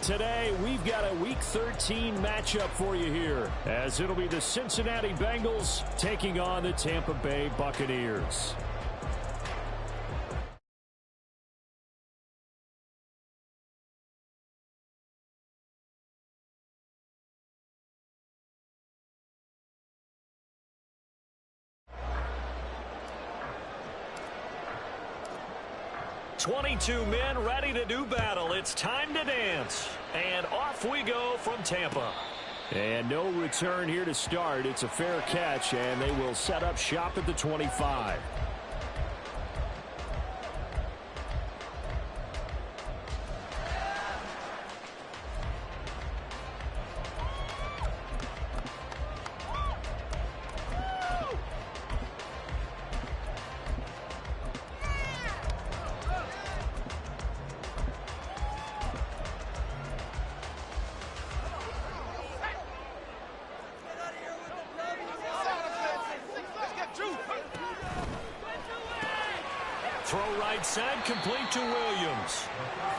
Today, we've got a Week 13 matchup for you here, as it'll be the Cincinnati Bengals taking on the Tampa Bay Buccaneers. "22 men ready to do battle. It's time to dance." And off we go from Tampa. And no return here to start. It's a fair catch, and they will set up shop at the 25. Throw right side, complete to Williams.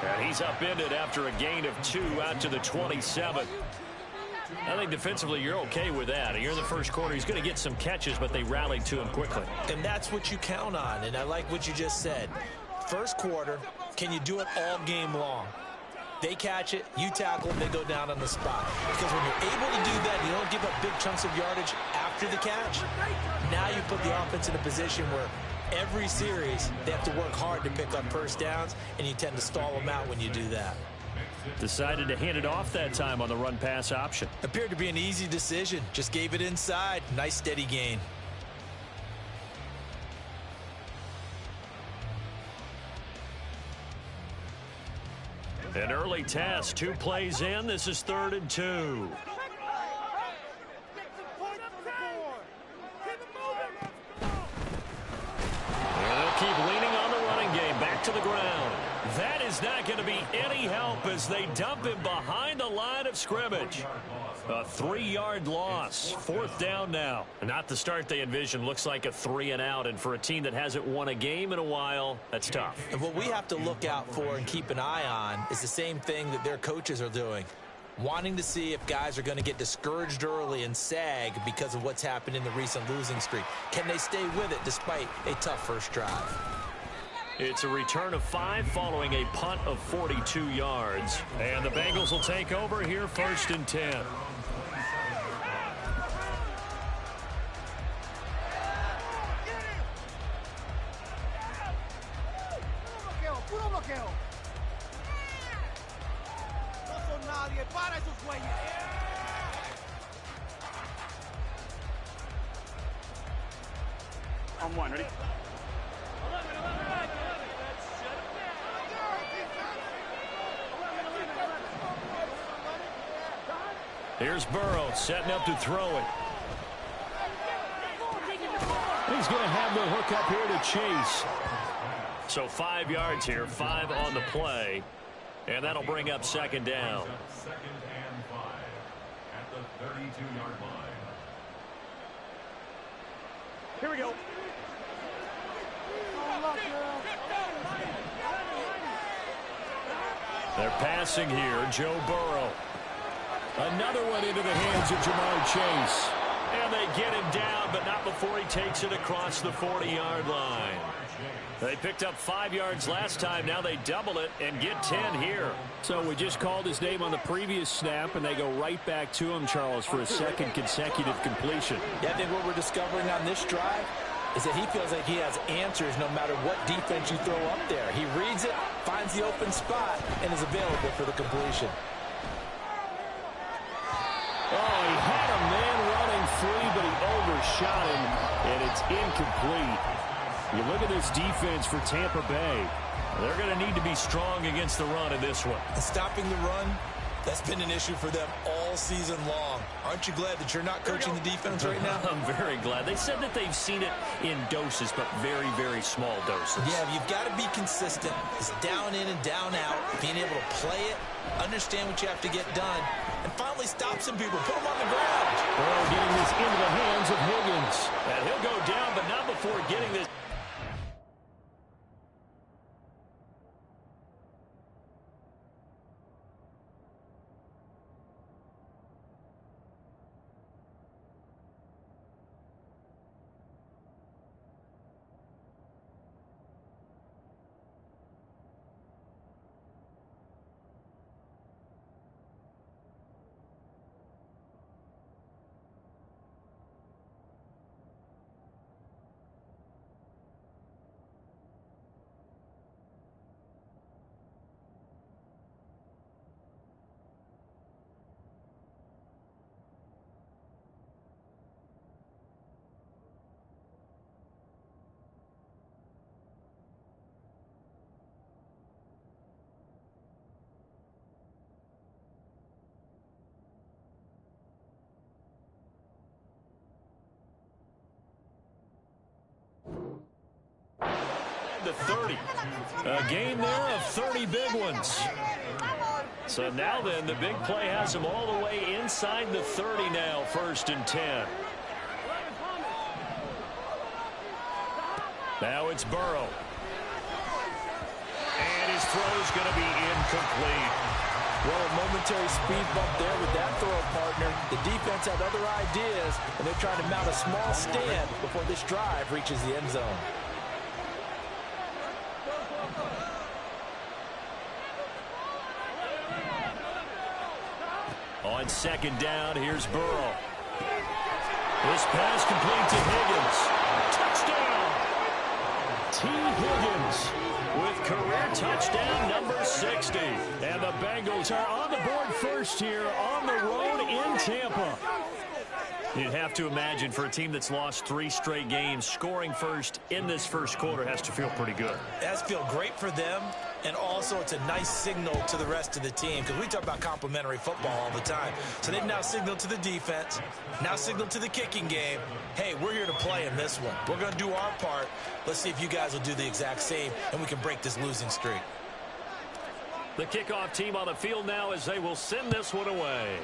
And he's upended after a gain of 2 out to the 27. I think defensively you're okay with that. You're in the first quarter. He's going to get some catches, but they rallied to him quickly. And that's what you count on, and I like what you just said. First quarter, can you do it all game long? They catch it, you tackle them, they go down on the spot. Because when you're able to do that, you don't give up big chunks of yardage after the catch. Now you put the offense in a position where every series, they have to work hard to pick up first downs, and you tend to stall them out when you do that. Decided to hand it off that time on the run-pass option. Appeared to be an easy decision. Just gave it inside. Nice, steady gain. An early test. 2 plays in. This is 3rd and 2. Keep leaning on the running game. Back to the ground. That is not going to be any help as they dump him behind the line of scrimmage. A 3-yard loss. 4th down now. Not the start they envisioned. Looks like a 3-and-out. And for a team that hasn't won a game in a while, that's tough. And what we have to look out for and keep an eye on is the same thing that their coaches are doing. Wanting to see if guys are going to get discouraged early and sag because of what's happened in the recent losing streak. Can they stay with it despite a tough first drive? It's a return of 5 following a punt of 42 yards. And the Bengals will take over here 1st and 10. On 1, ready? Here's Burrow setting up to throw it. He's going to have the hook up here to Chase. So 5 yards here, 5 on the play. And that'll bring up 2nd down. 2nd and 5 at the 32-yard line. Here we go. They're passing here. Joe Burrow. Another one into the hands of Jamar Chase. And they get him down, but not before he takes it across the 40-yard line. They picked up 5 yards last time. Now they double it and get 10 here. So we just called his name on the previous snap, and they go right back to him, Charles, for a 2nd consecutive completion. Yeah, I think what we're discovering on this drive is that he feels like he has answers no matter what defense you throw up there. He reads it, finds the open spot, and is available for the completion. Oh, he had a man running free, but he overshot him, and it's incomplete. You look at this defense for Tampa Bay. They're going to need to be strong against the run in this one. And stopping the run, that's been an issue for them all season long. Aren't you glad that you're not coaching the defense right now? I'm very glad. They said that they've seen it in doses, but very, very small doses. Yeah, you've got to be consistent. It's down in and down out. Being able to play it, understand what you have to get done, and finally stop some people. Put them on the ground. Burrow getting this into the hands of Higgins. And he'll go down, but not before getting this. the 30. A game there of 30 big ones. So now then, the big play has them all the way inside the 30 now, 1st and 10. Now it's Burrow. And his throw's going to be incomplete. Well, a momentary speed bump there with that throw, partner. The defense had other ideas, and they're trying to mount a small stand before this drive reaches the end zone. On 2nd down, here's Burrow. This pass complete to Higgins. Touchdown! T. Higgins with career touchdown number 60. And the Bengals are on the board first here on the road in Tampa. You'd have to imagine for a team that's lost 3 straight games, scoring first in this first quarter has to feel pretty good. It has to feel great for them, and also it's a nice signal to the rest of the team, because we talk about complimentary football all the time. So they've now signaled to the defense, now signaled to the kicking game, hey, we're here to play in this one. We're going to do our part. Let's see if you guys will do the exact same, and we can break this losing streak. The kickoff team on the field now as they will send this one away.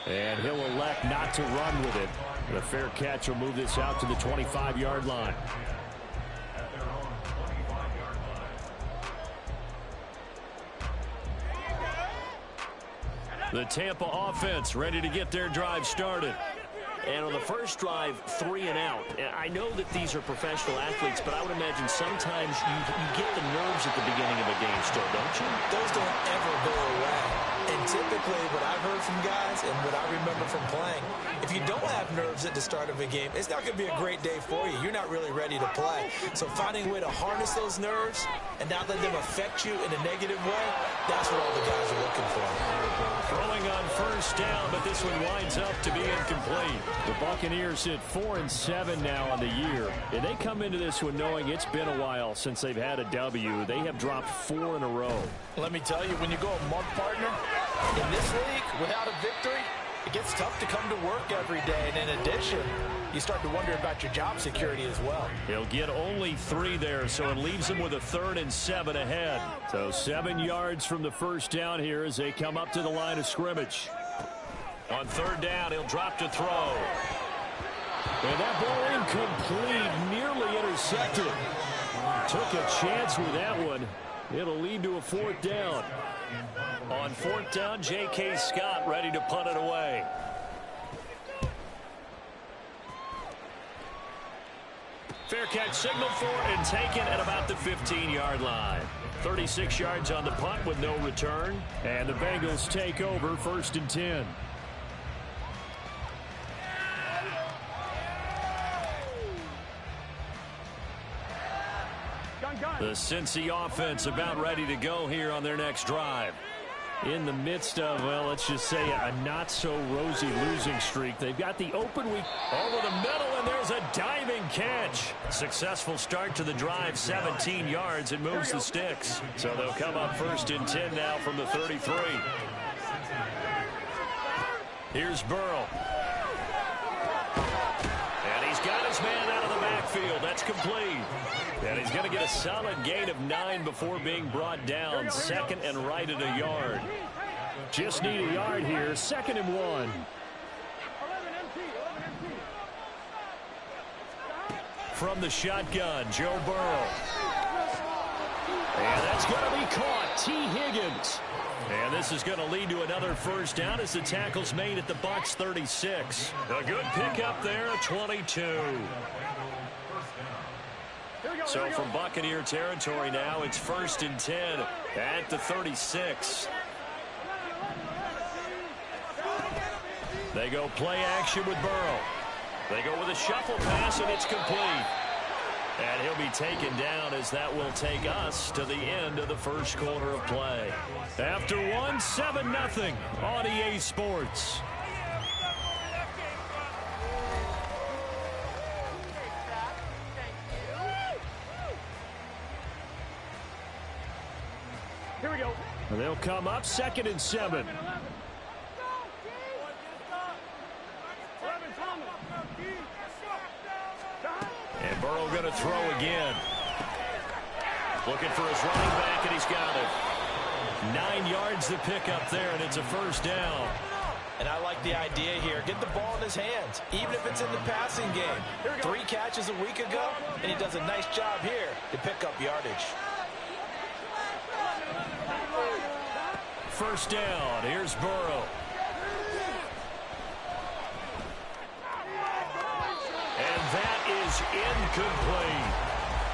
And he'll elect not to run with it. But a fair catch will move this out to the 25-yard line. The Tampa offense ready to get their drive started. And on the first drive, 3 and out. I know that these are professional athletes, but I would imagine sometimes you get the nerves at the beginning of a game still, don't you? Those don't ever go away. And typically what I've heard from guys and what I remember from playing, if you don't have nerves at the start of a game, it's not going to be a great day for you. You're not really ready to play. So finding a way to harness those nerves and not let them affect you in a negative way, that's what all the guys are looking for. Throwing on 1st down, but this one winds up to be incomplete. The Buccaneers sit 4-7 now on the year. And they come into this one knowing it's been a while since they've had a W. They have dropped 4 in a row. Let me tell you, when you go a month, partner, in this league, without a victory, it gets tough to come to work every day. And in addition, you start to wonder about your job security as well. He'll get only 3 there, so it leaves him with a 3rd and 7 ahead. So 7 yards from the 1st down here as they come up to the line of scrimmage. On 3rd down, he'll drop to throw. And that ball incomplete, nearly intercepted. Took a chance with that one. It'll lead to a 4th down. On 4th down, J.K. Scott ready to punt it away. Fair catch signaled for and taken at about the 15-yard line. 36 yards on the punt with no return. And the Bengals take over 1st and 10. The Cincy offense about ready to go here on their next drive. In the midst of, well, let's just say a not-so-rosy losing streak. They've got the open week. Over the middle, and there's a diving catch. Successful start to the drive, 17 yards. It moves the sticks. So they'll come up 1st and 10 now from the 33. Here's Burrow. And he's got his man out of the backfield. That's complete. And he's going to get a solid gain of 9 before being brought down. 2nd and right at a yard. Just need a yard here. 2nd and 1. From the shotgun, Joe Burrow. And that's going to be caught. T. Higgins. And this is going to lead to another 1st down as the tackle's made at the Bucs 36. A good pickup there, 22. So from Buccaneer territory now, it's 1st and 10 at the 36. They go play action with Burrow. They go with a shuffle pass, and it's complete. And he'll be taken down as that will take us to the end of the first quarter of play. After one, 7-0 on EA Sports. Here we go. And they'll come up 2nd and 7. And Burrow going to throw again. Looking for his running back, and he's got it. 9 yards to pick up there, and it's a first down. And I like the idea here. Get the ball in his hands, even if it's in the passing game. 3 catches a week ago, and he does a nice job here to pick up yardage. First down. Here's Burrow. And that is incomplete.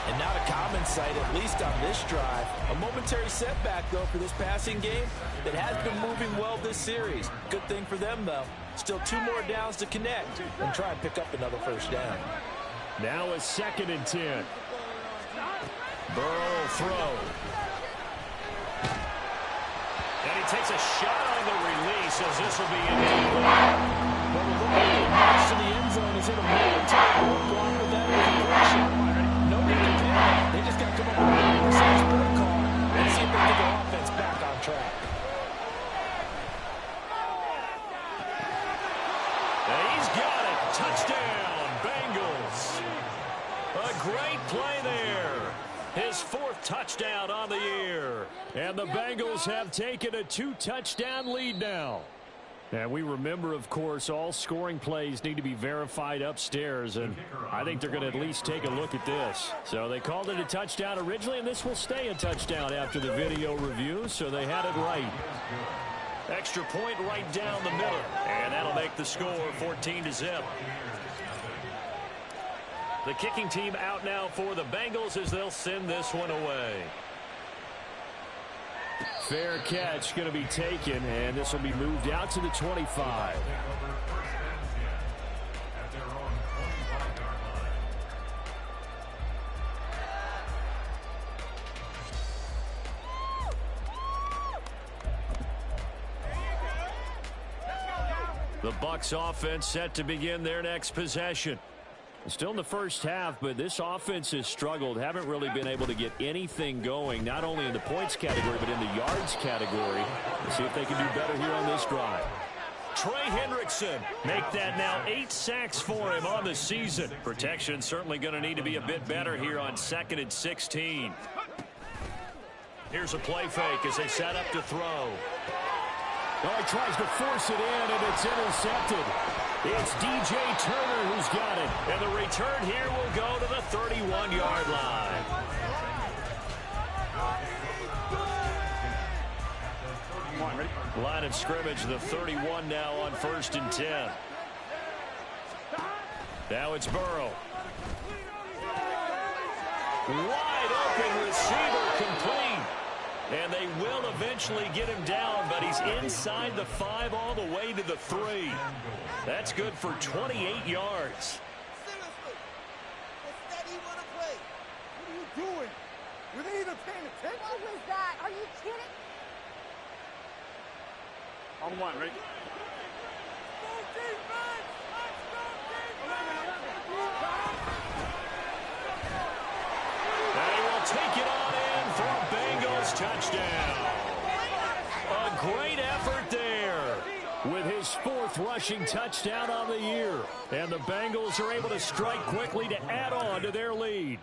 And not a common sight, at least on this drive. A momentary setback, though, for this passing game that has been moving well this series. Good thing for them, though. Still 2 more downs to connect and try and pick up another first down. Now a 2nd and 10. Burrow throw. And he takes a shot on the release as this will be incomplete. But we're looking at the pass to the end zone. Is it a momentary roadblock with that incompletion? No need to panic. They just got to come up with a precise play call and see if they get their offense back on track. And he's got it. Touchdown, Bengals. A great play there. His 4th touchdown on the year. And the Bengals have taken a 2-touchdown lead now. And we remember, of course, all scoring plays need to be verified upstairs, and I think they're going to at least take a look at this. So they called it a touchdown originally, and this will stay a touchdown after the video review, so they had it right. Extra point right down the middle, and that'll make the score 14-0. The kicking team out now for the Bengals as they'll send this one away. Fair catch going to be taken, and this will be moved out to the 25. The Bucs offense set to begin their next possession. Still in the first half, but this offense has struggled. Haven't really been able to get anything going, not only in the points category, but in the yards category. Let's see if they can do better here on this drive. Trey Hendrickson, make that now 8 sacks for him on the season. Protection certainly going to need to be a bit better here on 2nd and 16. Here's a play fake as they set up to throw. Oh, he tries to force it in, and it's intercepted. It's DJ Turner who's got it. And the return here will go to the 31-yard line. Come on, ready? Line of scrimmage, the 31 now on 1st and 10. Now it's Burrow. Wide open receiver complete. And they will eventually get him down, but he's inside the 5 all the way to the 3. That's good for 28 yards. Seriously, what's that he want to play? What are you doing? Were they even paying attention? What was that? Are you kidding? On 1, ready? Go defense! Let's go defense! And he will take it on in for a Bengals touchdown. A great effort there. With his 4th rushing touchdown on the year. And the Bengals are able to strike quickly to add on to their lead.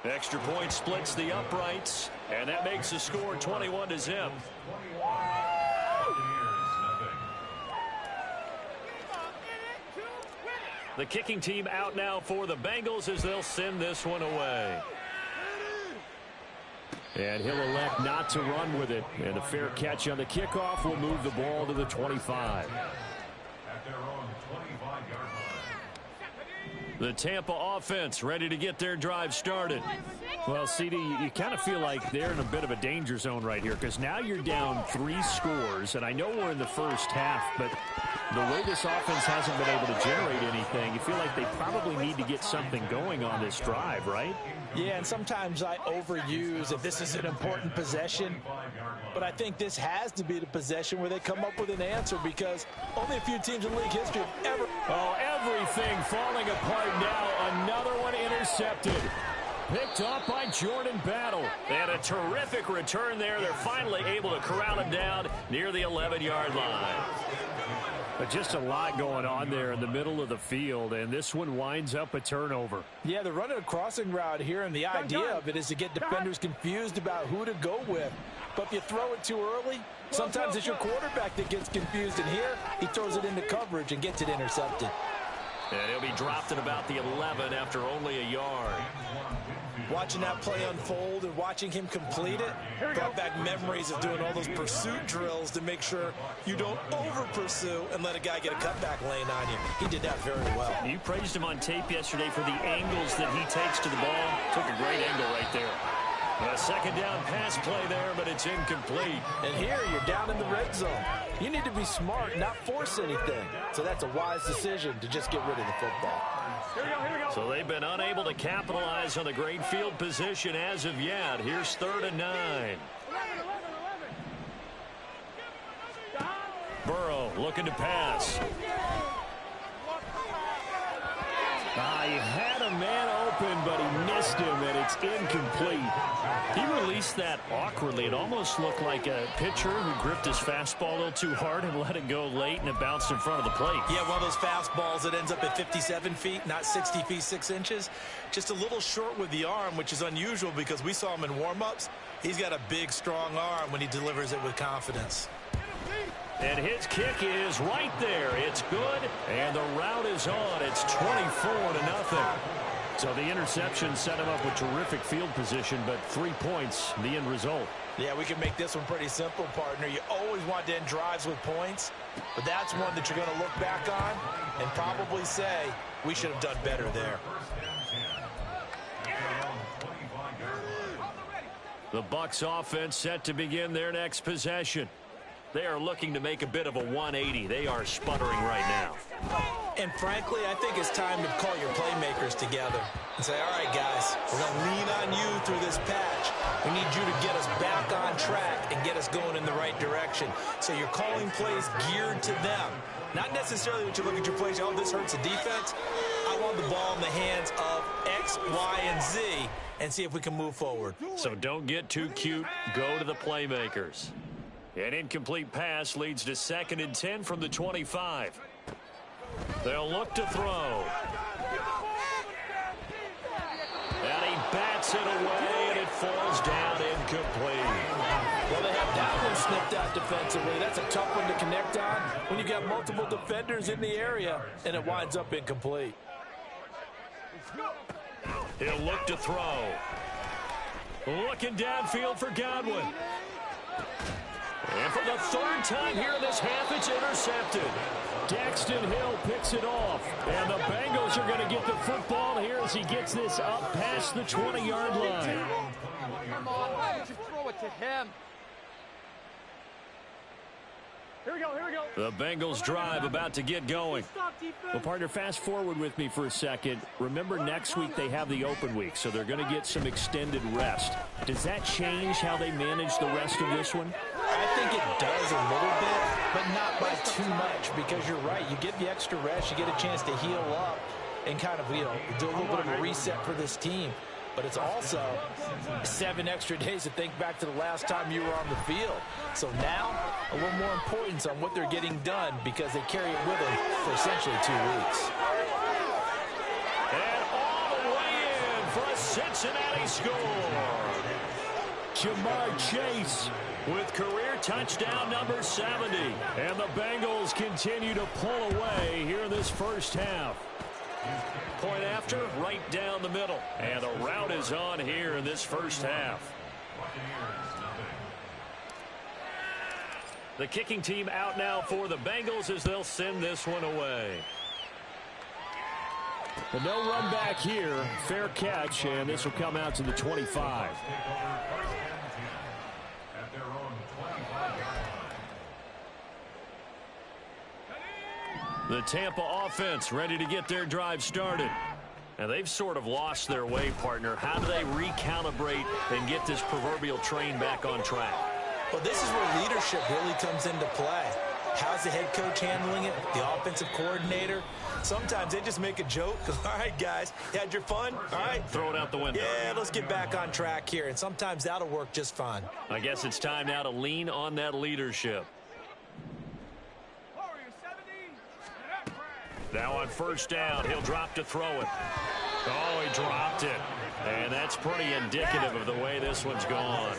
Extra point splits the uprights, and that makes the score 21-0. The kicking team out now for the Bengals as they'll send this one away. And he'll elect not to run with it. And a fair catch on the kickoff will move the ball to the 25. At their own 25-yard line. The Tampa offense ready to get their drive started. Well, CD, you kind of feel like they're in a bit of a danger zone right here because now you're down 3 scores, and I know we're in the first half, but the way this offense hasn't been able to generate anything, you feel like they probably need to get something going on this drive, right? Yeah, and sometimes I overuse if this is an important possession, but I think this has to be the possession where they come up with an answer because only a few teams in league history have ever... Oh, everything falling apart now. Another one intercepted. Picked off by Jordan Battle. And a terrific return there. They're finally able to corral him down near the 11-yard line. Just a lot going on there in the middle of the field, and this one winds up a turnover. Yeah, they're running a crossing route here, and the idea of it is to get defenders confused about who to go with. But if you throw it too early, sometimes it's your quarterback that gets confused, and here he throws it into coverage and gets it intercepted. And he'll be dropped at about the 11 after only a yard. Watching that play unfold and watching him complete it brought back memories of doing all those pursuit drills to make sure you don't over-pursue and let a guy get a cutback lane on you. He did that very well. You praised him on tape yesterday for the angles that he takes to the ball. Took a great angle right there. A second down pass play there, but it's incomplete. And here you're down in the red zone. You need to be smart, not force anything. So that's a wise decision to just get rid of the football. Here we go. So they've been unable to capitalize on the great field position as of yet. Here's 3rd and 9. 11. Burrow looking to pass. He had a man open, but he missed him, and it's incomplete. He released that awkwardly. It almost looked like a pitcher who gripped his fastball a little too hard and let it go late, and it bounced in front of the plate. Yeah, one of those fastballs that ends up at 57 feet, not 60 feet, 6 inches. Just a little short with the arm, which is unusual because we saw him in warm-ups. He's got a big, strong arm when he delivers it with confidence. And his kick is right there. It's good, and the route is on. It's 24-0. So the interception set him up with terrific field position, but 3 points, the end result. Yeah, we can make this one pretty simple, partner. You always want to end drives with points, but that's one that you're going to look back on and probably say, we should have done better there. The Bucs offense set to begin their next possession. They are looking to make a bit of a 180. They are sputtering right now. And frankly, I think it's time to call your playmakers together and say, all right, guys, we're going to lean on you through this patch. We need you to get us back on track and get us going in the right direction. So you're calling plays geared to them. Not necessarily when you look at your plays, oh, this hurts the defense. I want the ball in the hands of X, Y, and Z and see if we can move forward. So don't get too cute. Go to the playmakers. An incomplete pass leads to 2nd and 10 from the 25. They'll look to throw. And he bats it away, and it falls down incomplete. Well, they have that one snipped out defensively. That's a tough one to connect on when you got multiple defenders in the area, and it winds up incomplete. He'll look to throw. Looking downfield for Godwin. And for the 3rd time here in this half, it's intercepted. Daxton Hill picks it off. And the Bengals are going to get the football here as he gets this up past the 20-yard line. Come on, why would you throw it to him? Here we go. The Bengals drive about to get going. Well, partner, fast forward with me for a second. Remember, next week they have the open week, so they're going to get some extended rest. Does that change how they manage the rest of this one? I think it does a little bit, but not by too much, because you're right. You get the extra rest, you get a chance to heal up and kind of, do a little bit of a reset for this team. But it's also 7 extra days to think back to the last time you were on the field. So now, a little more importance on what they're getting done because they carry it with them for essentially 2 weeks. And all the way in for a Cincinnati score. Jamar Chase With career touchdown number 70. And the Bengals continue to pull away here in this first half. Point after, right down the middle. And the route is on here in this first half. The kicking team out now for the Bengals as they'll send this one away. But no run back here. Fair catch, and this will come out to the 25. The Tampa offense ready to get their drive started. And they've sort of lost their way, partner. How do they recalibrate and get this proverbial train back on track? Well, this is where leadership really comes into play. How's the head coach handling it? The offensive coordinator? Sometimes they just make a joke. All right, guys, you had your fun? All right. Throw it out the window. Yeah, let's get back on track here. And sometimes that'll work just fine. I guess it's time now to lean on that leadership. Now on first down, he'll drop to throw it. Oh, he dropped it. And that's pretty indicative of the way this one's gone.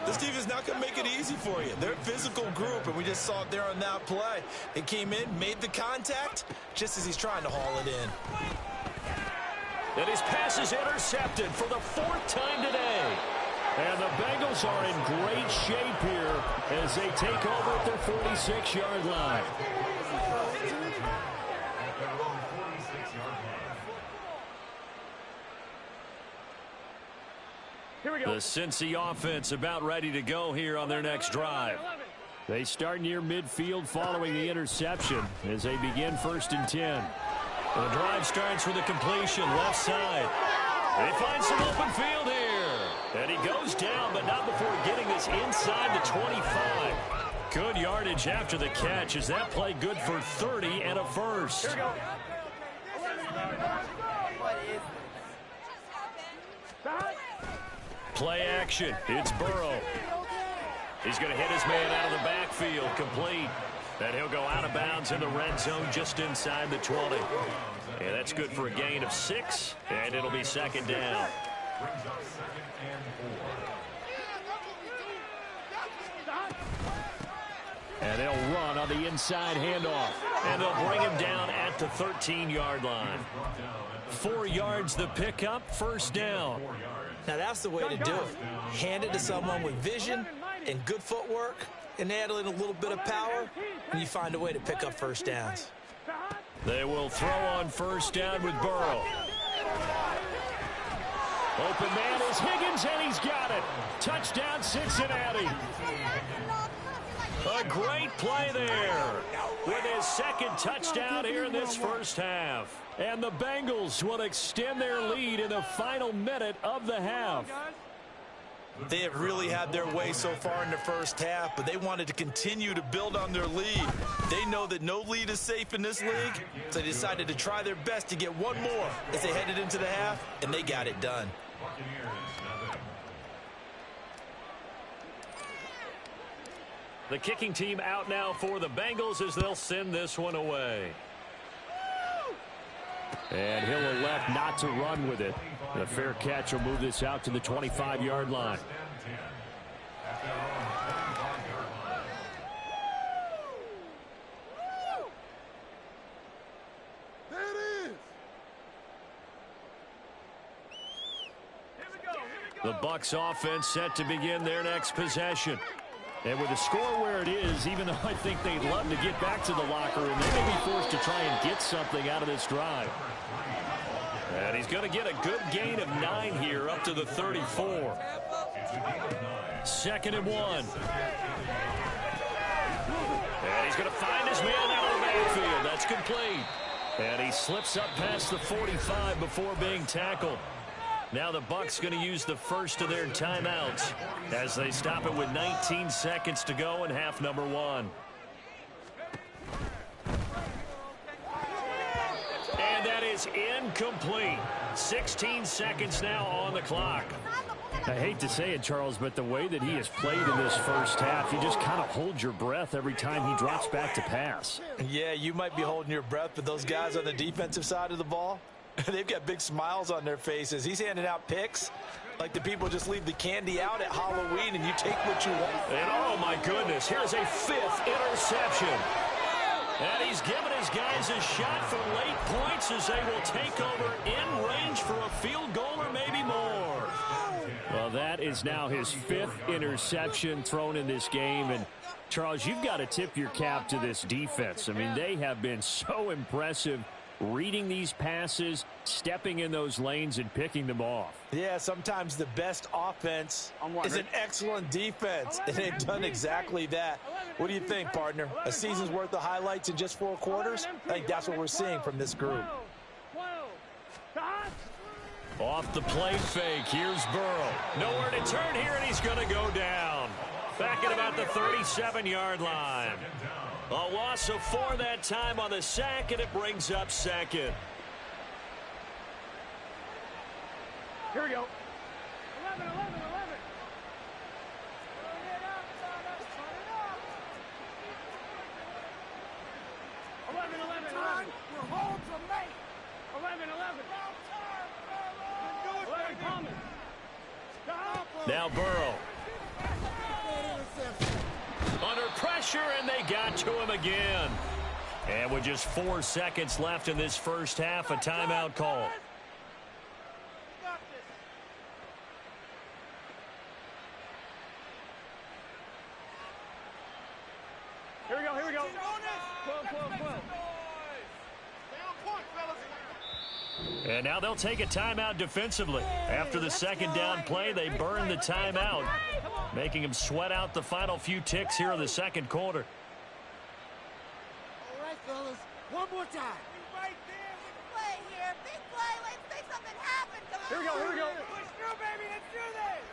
This defense is not going to make it easy for you. They're a physical group, and we just saw it there on that play. They came in, made the contact, just as he's trying to haul it in. And his pass is intercepted for the 4th time today. And the Bengals are in great shape here as they take over at their 46-yard line. The Cincy offense about ready to go here on their next drive. They start near midfield following the interception as they begin 1st and 10. The drive starts with a completion left side. They find some open field here. And he goes down, but not before getting this inside the 25. Good yardage after the catch. Is that play good for 30 and a first? Here we go. Play action. It's Burrow. He's going to hit his man out of the backfield. Complete. And he'll go out of bounds in the red zone just inside the 20. And that's good for a gain of 6. And it'll be 2nd down. And they'll run on the inside handoff. And they'll bring him down at the 13-yard line. 4 yards the pickup, 1st down. Now, that's the way to do it. Hand it to someone with vision and good footwork and add in a little bit of power, and you find a way to pick up 1st downs. They will throw on 1st down with Burrow. Open man is Higgins, and he's got it. Touchdown, Cincinnati. A great play there with his 2nd touchdown here in this 1st half. And the Bengals will extend their lead in the final minute of the half. They have really had their way so far in the 1st half, but they wanted to continue to build on their lead. They know that no lead is safe in this league, so they decided to try their best to get one more as they headed into the half, and they got it done. The kicking team out now for the Bengals as they'll send this one away. And he'll elect not to run with it. The fair catch will move this out to the 25-yard line. There it is. The Bucs offense set to begin their next possession. And with the score where it is, even though I think they'd love to get back to the locker room, they may be forced to try and get something out of this drive. And he's going to get a good gain of 9 here up to the 34. 2nd and 1. And he's going to find his man out of the backfield. That's complete. And he slips up past the 45 before being tackled. Now the Bucs going to use the first of their timeouts as they stop it with 19 seconds to go in half number 1. And that is incomplete. 16 seconds now on the clock. I hate to say it, Charles, but the way that he has played in this 1st half, you just kind of hold your breath every time he drops back to pass. Yeah, you might be holding your breath, but those guys on the defensive side of the ball, they've got big smiles on their faces. He's handing out picks like the people just leave the candy out at Halloween and you take what you want. And oh my goodness, here's a 5th interception. And he's given his guys a shot for late points as they will take over in range for a field goal or maybe more. Well, that is now his 5th interception thrown in this game. And, Charles, you've got to tip your cap to this defense. I mean, they have been so impressive reading these passes, stepping in those lanes, and picking them off. Yeah, sometimes the best offense is an excellent defense, and they've done exactly that. What do you think, partner? A season's worth of highlights in just 4 quarters? I think that's what we're seeing from this group. Off the play fake, here's Burrow. Nowhere to turn here, and he's going to go down. Back at about the 37-yard line. A loss of 4 that time on the sack, and it brings up 2nd. Here we go. 11. time, your homes are made. 11. 11 coming. Now Burrow. Under pressure, and they got to him again. And with just 4 seconds left in this first half, a timeout call. Here we go. 12. And now they'll take a timeout defensively. After the second down play, they burn the timeout, making them sweat out the final few ticks here in the second quarter. All right, fellas. One more time. Big play here. Big play. Let's make something happen. Come on. Here we go. Push through, baby. Let's do this.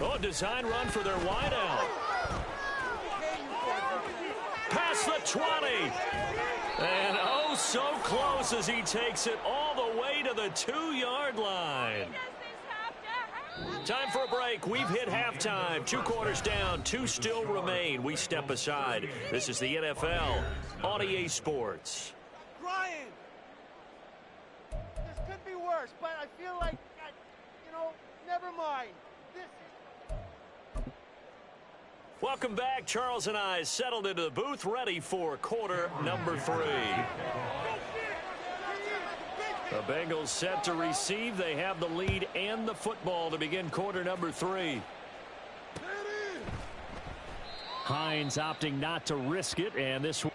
Oh, design run for their wideout. Past the 20. And oh, so close as he takes it all the way to the 2-yard line. Time for a break. We've hit halftime. 2 quarters down. 2 still remain. We step aside. This is the NFL on EA Sports. Brian, this could be worse, but I feel like, never mind. This is... Welcome back. Charles and I settled into the booth, ready for quarter number 3. The Bengals set to receive. They have the lead and the football to begin quarter number 3. Hines opting not to risk it, and this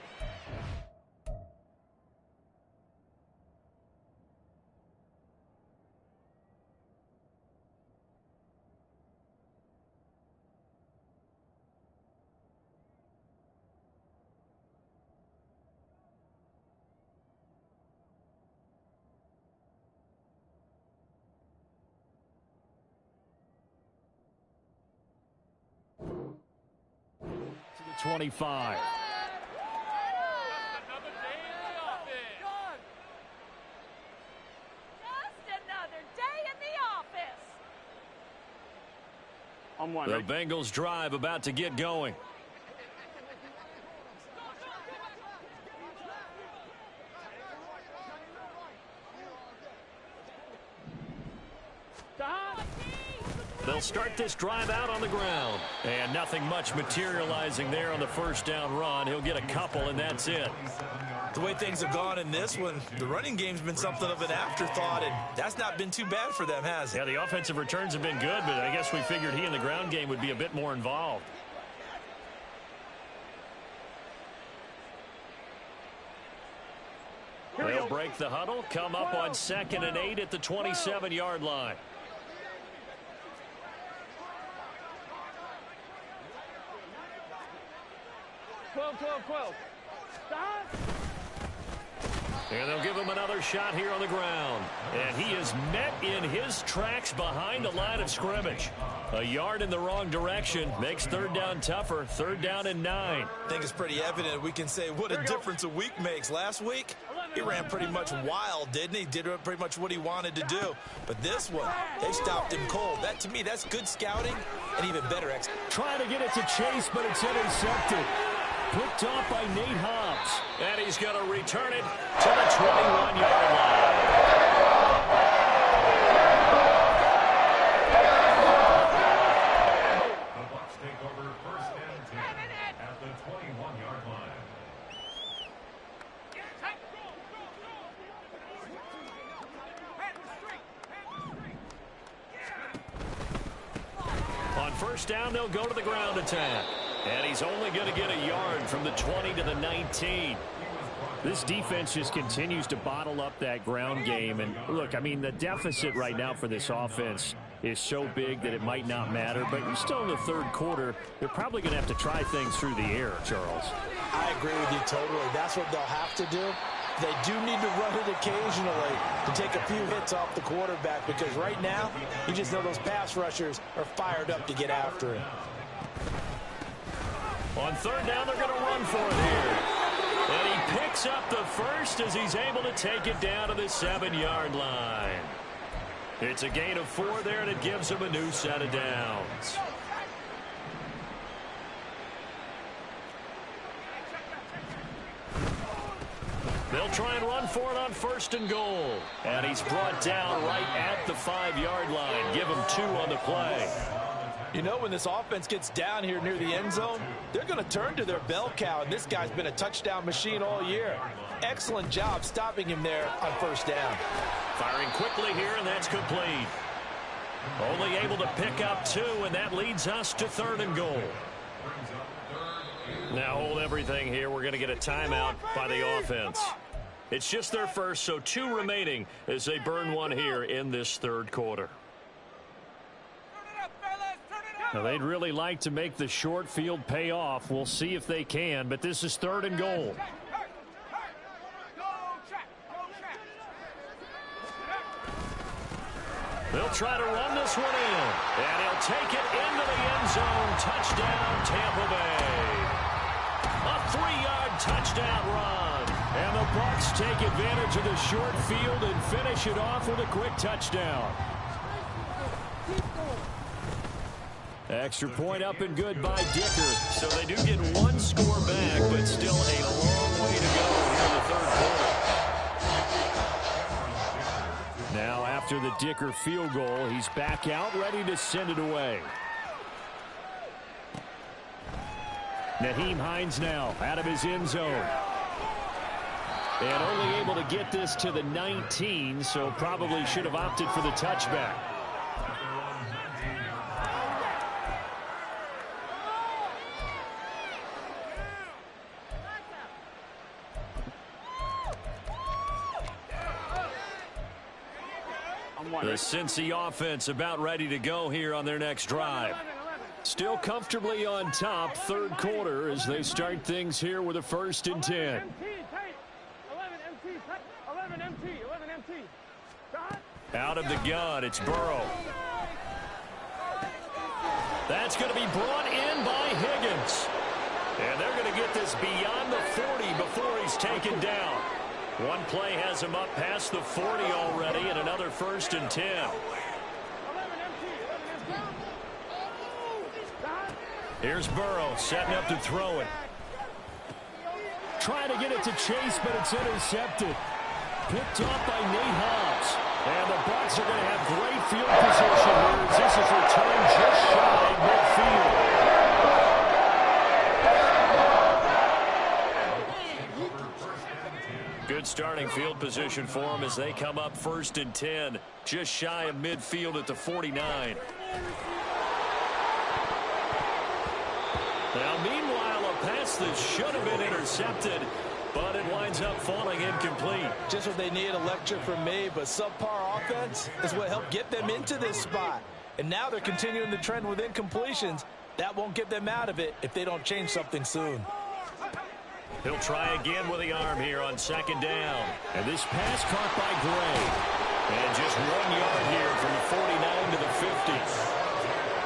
to the 25. Just another day in the office. On one. The Ready? Bengals drive about to get going. They'll start this drive out on the ground. And nothing much materializing there on the first down run. He'll get a couple, and that's it. The way things have gone in this one, the running game's been something of an afterthought, and that's not been too bad for them, has it? Yeah, the offensive returns have been good, but I guess we figured he in the ground game would be a bit more involved. They'll break the huddle, come up on 2nd and 8 at the 27-yard line. And they'll give him another shot here on the ground. And he is met in his tracks behind the line of scrimmage. A yard in the wrong direction makes third down tougher. 3rd down and 9. I think it's pretty evident. We can say what a difference a week makes. Last week, he ran pretty much wild, didn't he? Did pretty much what he wanted to do. But this one, they stopped him cold. That, to me, that's good scouting and even better execution. Trying to get it to Chase, but it's intercepted. Picked off by Nate Hobbs. And he's going to return it to the 21-yard line. The Bucs take over 1st and 10 at the 21-yard line. On 1st down, they'll go to the ground attack. And he's only going to get a yard from the 20 to the 19. This defense just continues to bottle up that ground game. And look, I mean, the deficit right now for this offense is so big that it might not matter. But you're still in the 3rd quarter. They're probably going to have to try things through the air, Charles. I agree with you totally. That's what they'll have to do. They do need to run it occasionally to take a few hits off the quarterback, because right now, you just know those pass rushers are fired up to get after it. On 3rd down, they're going to run for it here. And he picks up the first as he's able to take it down to the 7-yard line. It's a gain of 4 there, and it gives him a new set of downs. try and run for it on 1st and goal. And he's brought down right at the 5-yard line. Give him 2 on the play. You know, when this offense gets down here near the end zone, they're going to turn to their bell cow, and this guy's been a touchdown machine all year. Excellent job stopping him there on 1st down. Firing quickly here, and that's complete. Only able to pick up 2, and that leads us to 3rd and goal. Now hold everything here. We're going to get a timeout by the offense. It's just their first, so 2 remaining as they burn 1 here in this 3rd quarter. Now, they'd really like to make the short field pay off. We'll see if they can, but this is 3rd and goal. They'll try to run this one in, and he'll take it into the end zone. Touchdown, Tampa Bay. A 3-yard touchdown run. And the Bucs take advantage of the short field and finish it off with a quick touchdown. Extra point up and good by Dicker. So they do get 1 score back, but still a long way to go here in the 3rd quarter. Now after the Dicker field goal, he's back out ready to send it away. Nyheim Hines now out of his end zone. And only able to get this to the 19, so probably should have opted for the touchback. The Cincy offense about ready to go here on their next drive. Still comfortably on top, 3rd quarter as they start things here with a 1st and 10. 11 MT. Out of the gun, it's Burrow. That's going to be brought in by Higgins. And they're going to get this beyond the 40 before he's taken down. One play has him up past the 40 already, and another 1st and 10. Here's Burrow setting up to throw it. Trying to get it to Chase, but it's intercepted. Picked off by Nate Hobbs. And the Bucs are going to have great field position here as this is returned just shy midfield. Good starting field position for them as they come up 1st and 10, just shy of midfield at the 49. Now, meanwhile, a pass that should have been intercepted, but it winds up falling incomplete. Just what they need, a lecture from me, but subpar offense is what helped get them into this spot. And now they're continuing the trend with incompletions. That won't get them out of it if they don't change something soon. He'll try again with the arm here on 2nd down. And this pass caught by Gray. And just 1 yard here from the 49 to the 50.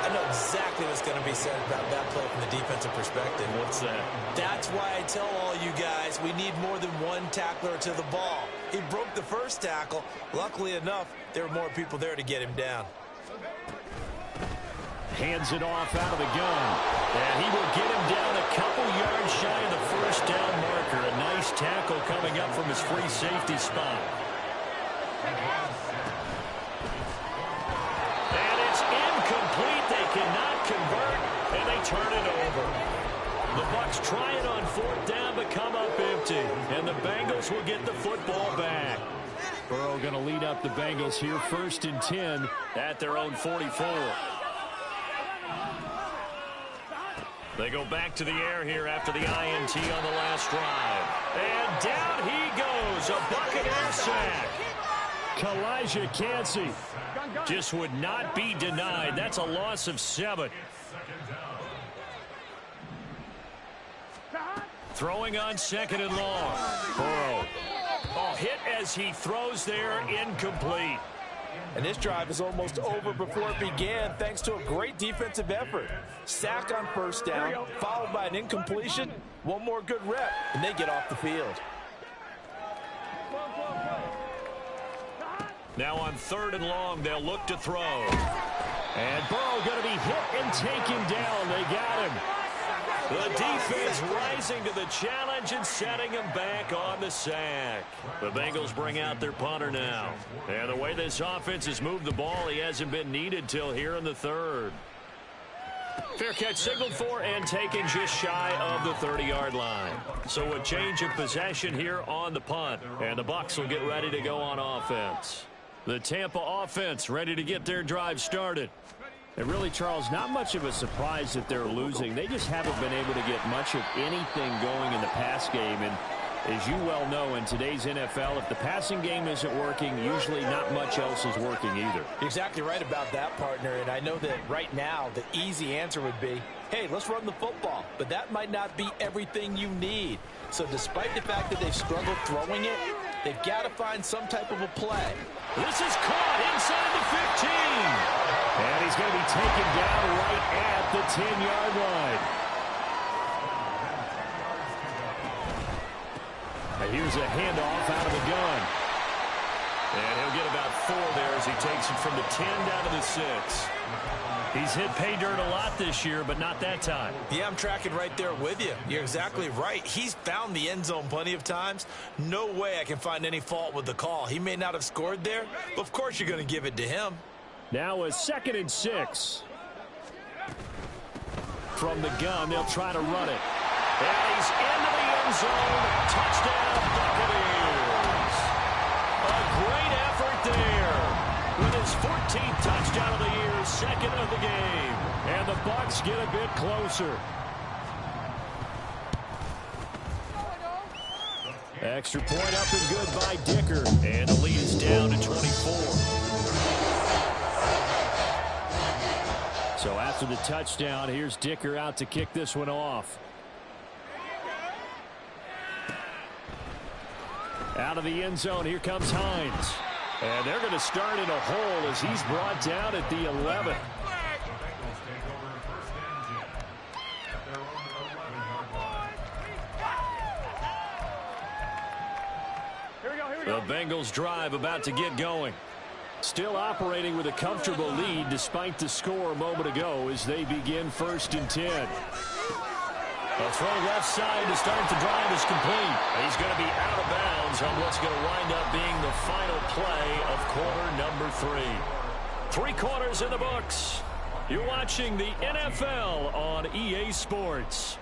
I know exactly what's going to be said about that play from the defensive perspective. What's that? That's why I tell all you guys we need more than 1 tackler to the ball. He broke the 1st tackle. Luckily enough, there were more people there to get him down. Hands it off out of the gun. And he will get him down a couple yards shy of the 1st down marker. A nice tackle coming up from his free safety spot. And it's incomplete. They cannot convert, and they turn it over. The Bucs try it on 4th down, but come up empty. And the Bengals will get the football back. Burrow going to lead up the Bengals here 1st and 10 at their own 44. They go back to the air here after the INT on the last drive. And down he goes, a Buccaneer sack. Kalijah Kancey just would not be denied. That's a loss of 7. Throwing on 2nd and long. Burrow. Oh, hit as he throws there, incomplete. And this drive is almost over before it began thanks to a great defensive effort. Sack on 1st down, followed by an incompletion. 1 more good rep, and they get off the field. Now on 3rd and long, they'll look to throw. And Burrow going to be hit and taken down. They got him. The defense rising to the challenge and setting him back on the sack. The Bengals bring out their punter now. And the way this offense has moved the ball, he hasn't been needed till here in the third. Fair catch signaled for and taken just shy of the 30-yard line. So a change of possession here on the punt. And the Bucs will get ready to go on offense. The Tampa offense ready to get their drive started. And really, Charles, not much of a surprise that they're losing. They just haven't been able to get much of anything going in the pass game. And as you well know, in today's NFL, if the passing game isn't working, usually not much else is working either. You're exactly right about that, partner. And I know that right now the easy answer would be, hey, let's run the football. But that might not be everything you need. So despite the fact that they've struggled throwing it, they've got to find some type of a play. This is caught inside the 15. And he's going to be taken down right at the 10-yard line. And here's a handoff out of the gun. And he'll get about 4 there as he takes it from the 10 down to the 6. He's hit pay dirt a lot this year, but not that time. Yeah, I'm tracking right there with you. You're exactly right. He's found the end zone plenty of times. No way I can find any fault with the call. He may not have scored there, but of course you're going to give it to him. Now a 2nd and 6. From the gun, they'll try to run it. And he's into the end zone. Touchdown, Buccaneers. A great effort there. With his 14th touchdown of the year, 2nd of the game. And the Bucs get a bit closer. Extra point up and good by Dicker. And the lead is down to 24. So after the touchdown, here's Dicker out to kick this one off. Out of the end zone, here comes Hines. And they're going to start in a hole as he's brought down at the 11. The Bengals drive about to get going. Still operating with a comfortable lead despite the score a moment ago as they begin 1st and 10. A throw left side to start the drive is complete. He's going to be out of bounds on what's going to wind up being the final play of quarter number 3. 3 quarters in the books. You're watching the NFL on EA Sports.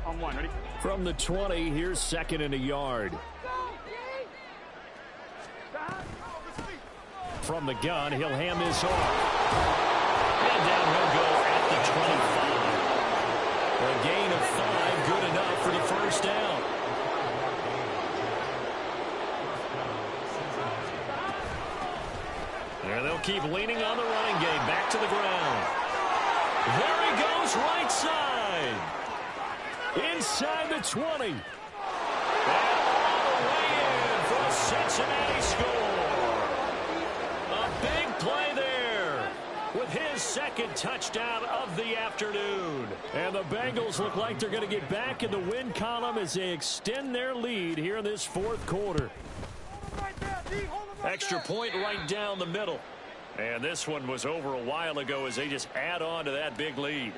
On 1, ready? From the 20, here's 2nd and a yard. From the gun, he'll hand this off. And down he'll go at the 25. A gain of 5, good enough for the first down. And they'll keep leaning on the running game. Back to the ground. There he goes, right side. Inside the 20. And all the way in for a Cincinnati score. A big play there with his 2nd touchdown of the afternoon. And the Bengals look like they're going to get back in the win column as they extend their lead here in this 4th quarter. Extra point right down the middle. And this one was over a while ago as they just add on to that big lead.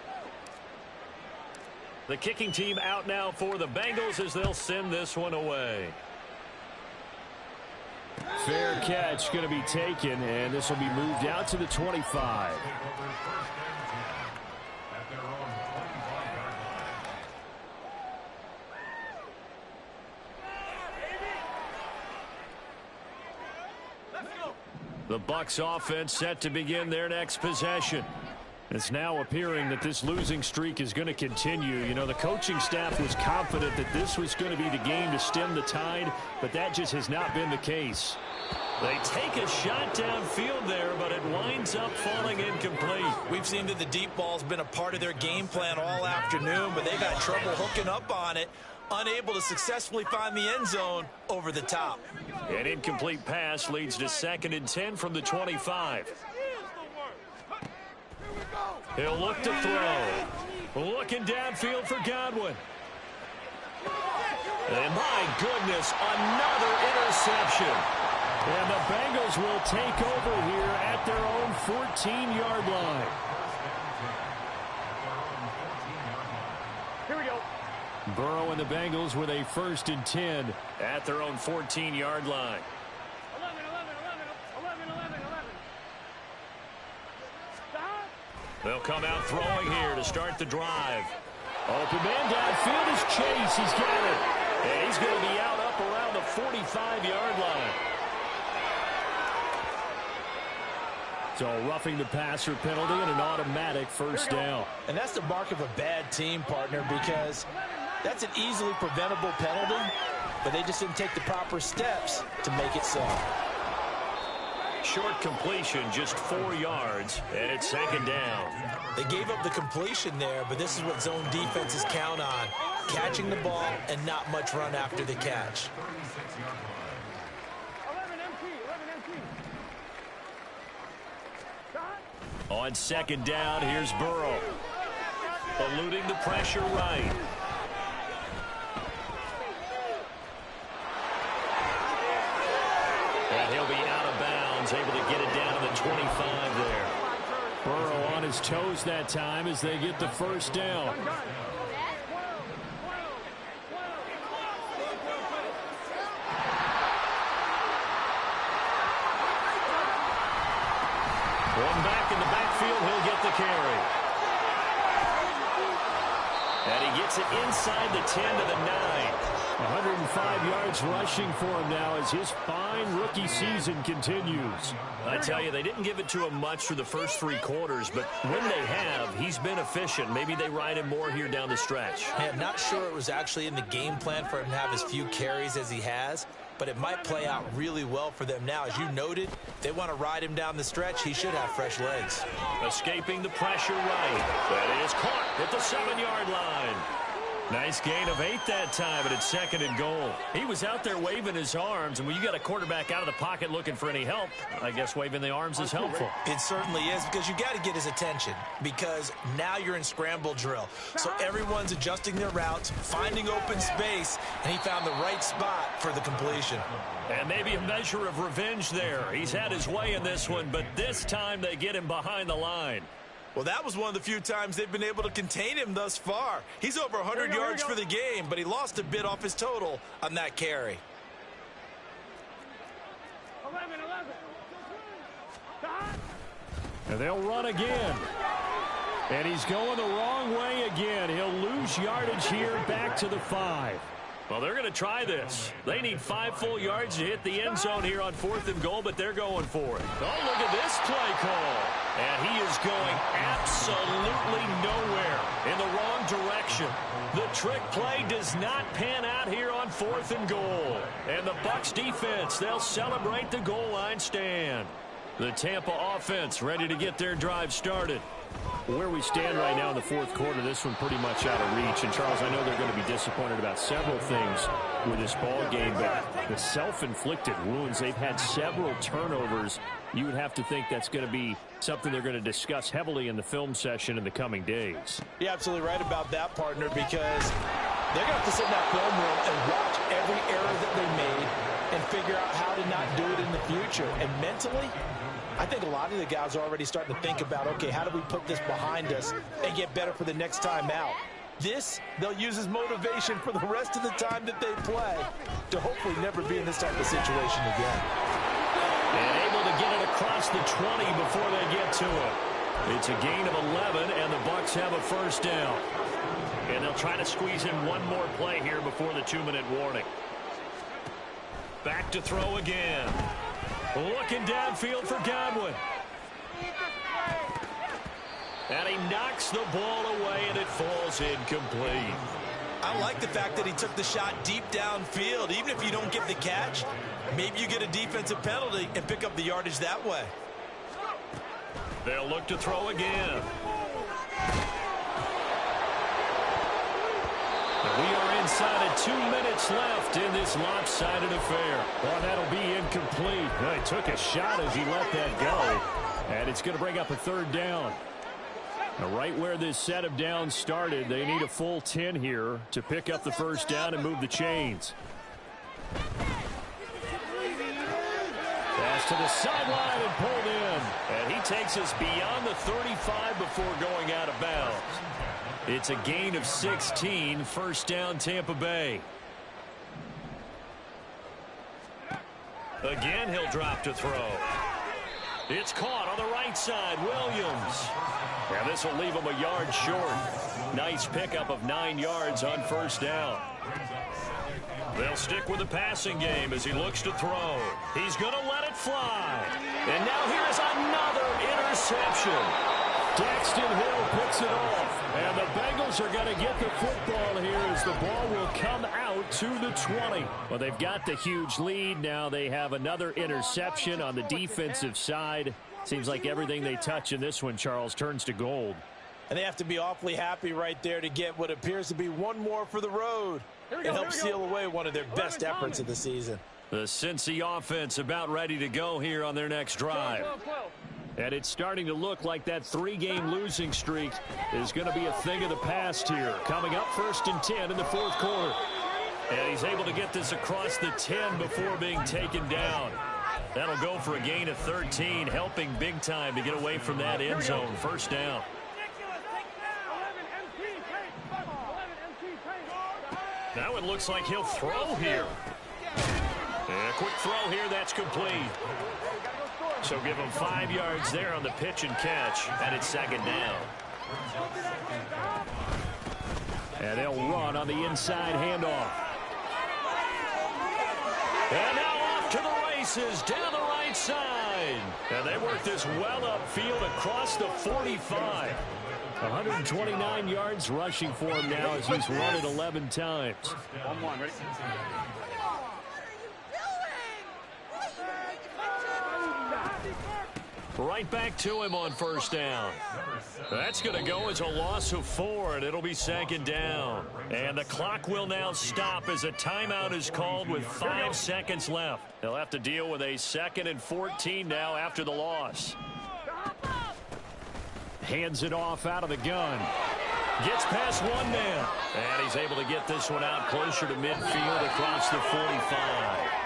The kicking team out now for the Bengals as they'll send this one away. Fair catch going to be taken, and this will be moved out to the 25. The Bucs offense set to begin their next possession. It's now appearing that this losing streak is going to continue. You know, the coaching staff was confident that this was going to be the game to stem the tide, but that just has not been the case. They take a shot downfield there, but it winds up falling incomplete. We've seen that the deep ball's been a part of their game plan all afternoon, but they've had trouble hooking up on it, unable to successfully find the end zone over the top. An incomplete pass leads to 2nd and 10 from the 25. He'll look to throw. Looking downfield for Godwin. And my goodness, another interception. And the Bengals will take over here at their own 14-yard line. Here we go. Burrow and the Bengals with a 1st and 10 at their own 14-yard line. 11, 11, 11, 11, 11, 11. Stop. They'll come out throwing here to start the drive. Open man downfield is Chase. He's got it. And he's going to be out up around the 45-yard line. So roughing the passer penalty and an automatic 1st down. And that's the mark of a bad team, partner, because that's an easily preventable penalty, but they just didn't take the proper steps to make it so. Short completion, just 4 yards, and it's 2nd down. They gave up the completion there, but this is what zone defenses count on, catching the ball and not much run after the catch. 11 MT, 11 MT. Stop. On 2nd down, here's Burrow. Eluding the pressure right. And he'll be out of bounds, able to get it down to the 25 there. Burrow on his toes that time as they get the 1st down. One back in the backfield, he'll get the carry. And he gets it inside the 10 to the 9. 105 yards rushing for him now as his fine rookie season continues. I tell you, they didn't give it to him much through the first 3 quarters, but when they have, he's been efficient. Maybe they ride him more here down the stretch. Hey, I'm not sure it was actually in the game plan for him to have as few carries as he has, but it might play out really well for them now. As you noted, they want to ride him down the stretch. He should have fresh legs. Escaping the pressure right. That is caught at the 7-yard line. Nice gain of 8 that time, but it's 2nd and goal. He was out there waving his arms, and when you got a quarterback out of the pocket looking for any help, I guess waving the arms is helpful. It certainly is, because you got to get his attention, because now you're in scramble drill. So everyone's adjusting their routes, finding open space, and he found the right spot for the completion. And maybe a measure of revenge there. He's had his way in this one, but this time they get him behind the line. Well, that was one of the few times they've been able to contain him thus far. He's over 100 yards for the game, but he lost a bit off his total on that carry. 11, 11. Stop. And they'll run again. And he's going the wrong way again. He'll lose yardage here back to the 5. Well, they're going to try this. They need 5 full yards to hit the end zone here on 4th and goal, but they're going for it. Oh, look at this play call. And he is going absolutely nowhere in the wrong direction. The trick play does not pan out here on 4th and goal. And the Bucs defense, they'll celebrate the goal line stand. The Tampa offense ready to get their drive started. Where we stand right now in the 4th quarter, this one pretty much out of reach. And, Charles, I know they're going to be disappointed about several things with this ball game, but the self-inflicted wounds, they've had several turnovers. You would have to think that's going to be something they're going to discuss heavily in the film session in the coming days. You're absolutely right about that, partner, because they're going to have to sit in that film room and watch every error that they made and figure out how to not do it in the future. And mentally, I think a lot of the guys are already starting to think about, okay, how do we put this behind us and get better for the next time out? This, they'll use as motivation for the rest of the time that they play to hopefully never be in this type of situation again. And able to get it across the 20 before they get to it. It's a gain of 11, and the Bucs have a 1st down. And they'll try to squeeze in one more play here before the 2-minute warning. Back to throw again. Looking downfield for Godwin. And he knocks the ball away, and it falls incomplete. I like the fact that he took the shot deep downfield. Even if you don't get the catch, maybe you get a defensive penalty and pick up the yardage that way. They'll look to throw again. We are inside of 2 minutes left in this lopsided affair. Well, that'll be incomplete. Well, he took a shot as he let that go. And it's going to bring up a 3rd down. Now, right where this set of downs started, they need a full 10 here to pick up the 1st down and move the chains. Pass to the sideline and pulled in. And he takes us beyond the 35 before going out of bounds. It's a gain of 16, first down Tampa Bay. Again, he'll drop to throw. It's caught on the right side, Williams. And this will leave him a yard short. Nice pickup of 9 yards on first down. They'll stick with the passing game as he looks to throw. He's going to let it fly. And now here's another interception. Daxton Hill picks it off. And the Bengals are going to get the football here as the ball will come out to the 20. Well, they've got the huge lead. Now they have another interception on the defensive side. Seems like everything they touch in this one, Charles, turns to gold. And they have to be awfully happy right there to get what appears to be one more for the road. It helps seal away one of their best efforts of the season. The Cincy offense about ready to go here on their next drive. And it's starting to look like that 3-game losing streak is going to be a thing of the past here. Coming up 1st and 10 in the 4th quarter. And he's able to get this across the 10 before being taken down. That'll go for a gain of 13, helping big time to get away from that end zone. First down. Now it looks like he'll throw here. And a quick throw here, that's complete. So give him 5 yards there on the pitch and catch, and it's 2nd down. And they'll run on the inside handoff. And now off to the races down the right side. And they work this well upfield across the 45. 129 yards rushing for him now as he's run it 11 times. 1-1, ready? Right back to him on first down. That's going to go as a loss of 4, and it'll be 2nd down. And the clock will now stop as a timeout is called with 5 seconds left. They'll have to deal with a 2nd and 14 now after the loss. Hands it off out of the gun. Gets past one man. And he's able to get this one out closer to midfield across the 45.